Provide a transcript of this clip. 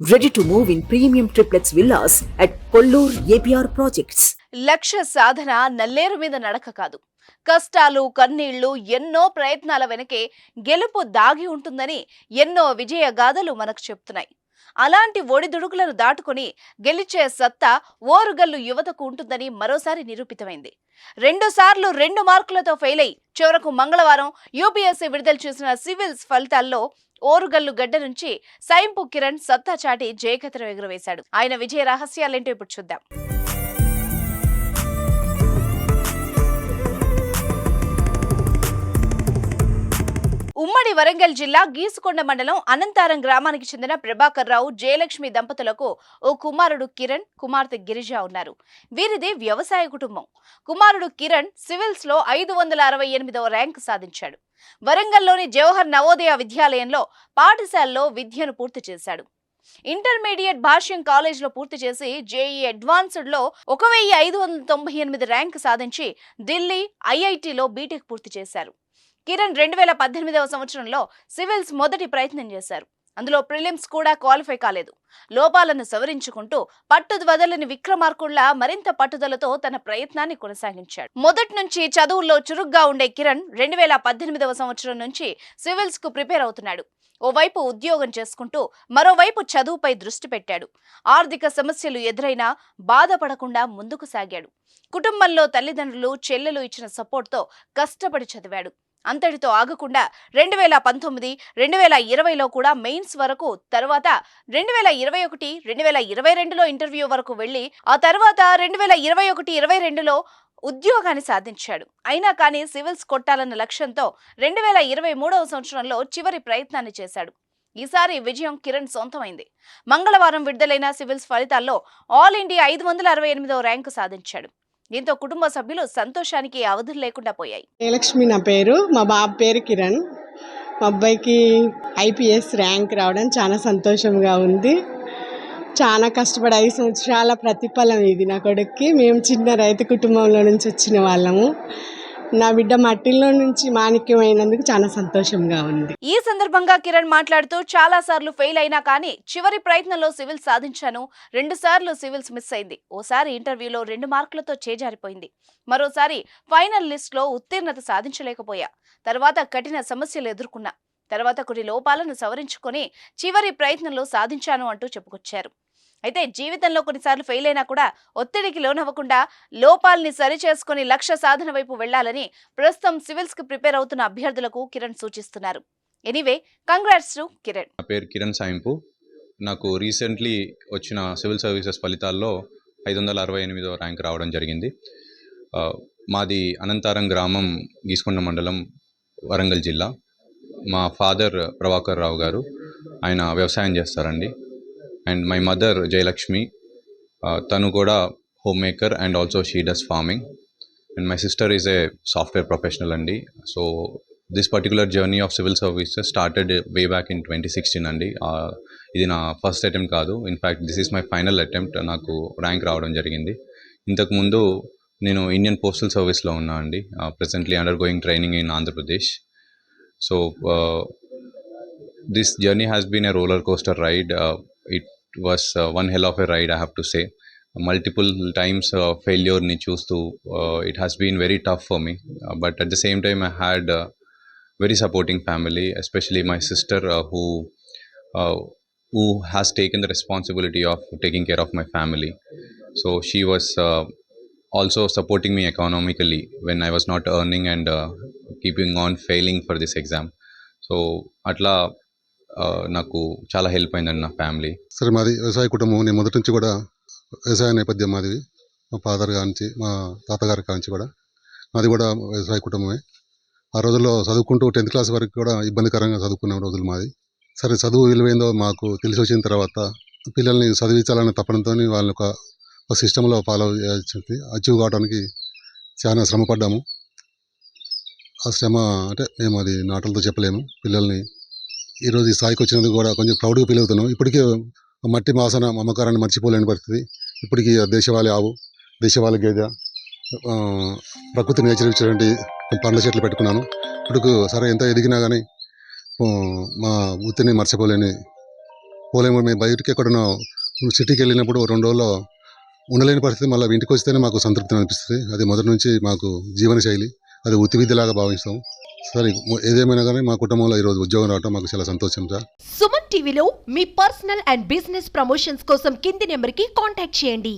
Ready to move in premium triplex villas at Kollur APR Projects. లక్ష్య సాధన నల్లేరు మీద నడక కాదు. కష్టాలు, కన్నీళ్లు, ఎన్నో ప్రయత్నాల వెనకే గెలుపు దాగి ఉంటుందని ఎన్నో విజయ గాథలు మనకు చెప్తున్నాయి. అలాంటి ఒడిదుడుకులను దాటుకొని గెలిచే సత్తా ఓరుగల్లు యువతకు ఉంటుందని మరోసారి నిరూపితమైంది. 2 సార్లు 2 మార్కులతో ఫెయిల్ అయి చివరకు మంగళవారం యూపీఎస్సీ విడుదల చేసిన సివిల్స్ ఫలితాల్లో ఓరుగల్లు గడ్డ నుంచి సైంపు కిరణ్ సత్తా చాటి జయకత్రం ఎగురవేశాడు. ఆయన విజయ రహస్యాలేంటో ఇప్పుడు చూద్దాం. ఉమ్మడి వరంగల్ జిల్లా గీసుకొండ మండలం అనంతారం గ్రామానికి చెందిన ప్రభాకర్ రావు, జయలక్ష్మి దంపతులకు ఓ కుమారుడు కిరణ్, కుమార్తె గిరిజ ఉన్నారు. వీరిది వ్యవసాయ కుటుంబం. కుమారుడు కిరణ్ సివిల్స్ లో 568వ ర్యాంకు సాధించాడు. వరంగల్లోని జవహర్ నవోదయ విద్యాలయంలో పాఠశాలలో విద్యను పూర్తి చేశాడు. ఇంటర్మీడియట్ భాష్యం కాలేజీలో పూర్తి చేసి జేఈ అడ్వాన్స్డ్ లో 1598 ర్యాంకు సాధించి ఢిల్లీ ఐఐటిలో బీటెక్ పూర్తి చేశారు. కిరణ్ 2018వ సంవత్సరంలో సివిల్స్ మొదటి ప్రయత్నం చేశారు. అందులో ప్రిలిమ్స్ కూడా క్వాలిఫై కాలేదు. లోపాలను సవరించుకుంటూ పట్టుదు వదలని విక్రమార్కుల్లా మరింత పట్టుదలతో తన ప్రయత్నాన్ని కొనసాగించాడు. మొదటి నుంచి చదువుల్లో చురుగ్గా ఉండే కిరణ్ 2018వ సంవత్సరం నుంచి సివిల్స్ కు ప్రిపేర్ అవుతున్నాడు. ఓవైపు ఉద్యోగం చేసుకుంటూ మరోవైపు చదువుపై దృష్టి పెట్టాడు. ఆర్థిక సమస్యలు ఎదురైనా బాధపడకుండా ముందుకు సాగాడు. కుటుంబంలో తల్లిదండ్రులు, చెల్లెలు ఇచ్చిన సపోర్ట్తో కష్టపడి చదివాడు. అంతటితో ఆగకుండా 2019, 2020లో కూడా మెయిన్స్ వరకు, తర్వాత 2021, 2022లో ఇంటర్వ్యూ వరకు వెళ్లి ఆ తర్వాత 2021, 22లో ఉద్యోగాన్ని సాధించాడు. అయినా కానీ సివిల్స్ కొట్టాలన్న లక్ష్యంతో 2023వ సంవత్సరంలో చివరి ప్రయత్నాన్ని చేశాడు. ఈసారి విజయం కిరణ్ సొంతమైంది. మంగళవారం విడుదలైన సివిల్స్ ఫలితాల్లో ఆల్ ఇండియా 568వ ర్యాంకు సాధించాడు. దీంతో కుటుంబ సభ్యులు సంతోషానికి అవధులు లేకుండా పోయాయి. జయలక్ష్మి నా పేరు, మా బాబు పేరు కిరణ్. మా అబ్బాయికి ఐపీఎస్ ర్యాంక్ రావడం చాలా సంతోషంగా ఉంది. చాలా కష్టపడి 5 సంవత్సరాల ప్రతిఫలం ఇది నా కొడుక్కి. మేము చిన్న రైతు కుటుంబంలో నుంచి వచ్చిన వాళ్ళము. నా బిడ్డ మట్టిలో నుంచి మాణిక్యమైనందుకు చాలా సంతోషంగా ఉంది. ఈ సందర్భంగా కిరణ్ మాట్లాడుతూ చాలా సార్లు ఫెయిల్ అయినా కానీ చివరి ప్రయత్నంలో సివిల్స్ సాధించాను. 2 సార్లు సివిల్స్ మిస్ అయింది. ఓసారి ఇంటర్వ్యూలో 2 మార్కులతో చేజారిపోయింది. మరోసారి ఫైనల్ లిస్ట్ లో ఉత్తీర్ణత సాధించలేకపోయా. తర్వాత కఠిన సమస్యలు ఎదుర్కొన్నా. తర్వాత కొన్ని లోపాలను సవరించుకొని చివరి ప్రయత్నంలో సాధించాను అంటూ చెప్పుకొచ్చారు. అయితే జీవితంలో కొన్నిసార్లు ఫెయిల్ అయినా కూడా ఒత్తిడికి లోనవ్వకుండా లోపాలని సరిచేసుకుని లక్ష్య సాధన వైపు వెళ్లాలని ప్రస్తుతం సివిల్స్ కి ప్రిపేర్ అవుతున్న అభ్యర్థులకు కిరణ్ సూచిస్తున్నారు. Anyway, congrats to Kiran. నా పేరు కిరణ్ సాయింపు. నాకు రీసెంట్లీ వచ్చిన సివిల్ సర్వీసెస్ ఫలితాల్లో 568వ ర్యాంక్ రావడం జరిగింది. మాది అనంతారం గ్రామం, గీసుకొండ మండలం, వరంగల్ జిల్లా. మా ఫాదర్ ప్రభాకర్ రావు గారు, ఆయన వ్యవసాయం చేస్తారండి. అండ్ మై మదర్ జయలక్ష్మి, తను కూడా homemaker and also she does farming. And my sister is a software professional అండి. So this particular journey of civil services started way back in 2016 అండి. ఇది నా ఫస్ట్ అటెంప్ట్ కాదు. In fact this is my final attempt. నాకు rank రావడం జరిగింది. ఇంతకుముందు నేను ఇండియన్ పోస్టల్ సర్వీస్లో ఉన్నా అండి. Presently undergoing training in Andhra Pradesh. So this journey has been a roller coaster ride. It was one hell of a ride, I have to say. Multiple times failure ni chustu, it has been very tough for me, but at the same time I had a very supporting family, especially my sister, who has taken the responsibility of taking care of my family. So she was also supporting me economically when I was not earning and keeping on failing for this exam. So అట్లా నాకు చాలా help అయిందండి నా family. సరే, మాది వ్యవసాయ కుటుంబం. నేను మొదటి నుంచి కూడా వ్యవసాయ నేపథ్యం మాది. మా ఫాదర్ కానించి, మా తాతగారి కానించి కూడా మాది కూడా వ్యవసాయ కుటుంబమే. ఆ రోజుల్లో చదువుకుంటూ 10th క్లాస్ వరకు కూడా ఇబ్బందికరంగా చదువుకున్న రోజులు మాది. సరే, చదువు విలువైందో మాకు తెలిసి వచ్చిన తర్వాత పిల్లల్ని చదివించాలనే తపనంతో వాళ్ళని ఒక సిస్టంలో ఫాలో చేయాల్సి అచీవ్ కావడానికి చాలా శ్రమపడ్డాము. ఆ శ్రమ అంటే మేము అది నాటలతో చెప్పలేము. పిల్లల్ని ఈరోజు ఈ స్థాయికి వచ్చినందుకు కూడా కొంచెం ప్రౌడ్గా ఫీల్ అవుతున్నాం. ఇప్పటికీ మట్టి వాసన మమకారాన్ని మర్చిపోలేని పరిస్థితి. ఇప్పటికీ దేశవాళీ ఆవు, దేశవాళీ గేదె, ప్రకృతి నేచర్ ఇచ్చినటువంటి పండ్ల చెట్లు పెట్టుకున్నాను. ఇప్పుడు సరే ఎంత ఎదిగినా కానీ మా వృత్తిని మర్చిపోలేని పోలేము. మేము బయటకి ఎక్కడన్నా సిటీకి వెళ్ళినప్పుడు 2 రోజుల్లో ఉండలేని పరిస్థితి. మళ్ళీ ఇంటికి వస్తేనే మాకు సంతృప్తి అనిపిస్తుంది. అది మొదటి నుంచి మాకు జీవన శైలి, అది వృత్తి విద్యలాగా భావిస్తాం. సరే ఏదేమైనా కానీ మా కుటుంబంలో ఈరోజు ఉద్యోగం రావడం మాకు చాలా సంతోషం సార్. సుమన్ టీవీలో మీ పర్సనల్ అండ్ బిజినెస్ ప్రమోషన్స్ కోసం కింది నెంబర్కి కాంటాక్ట్ చేయండి.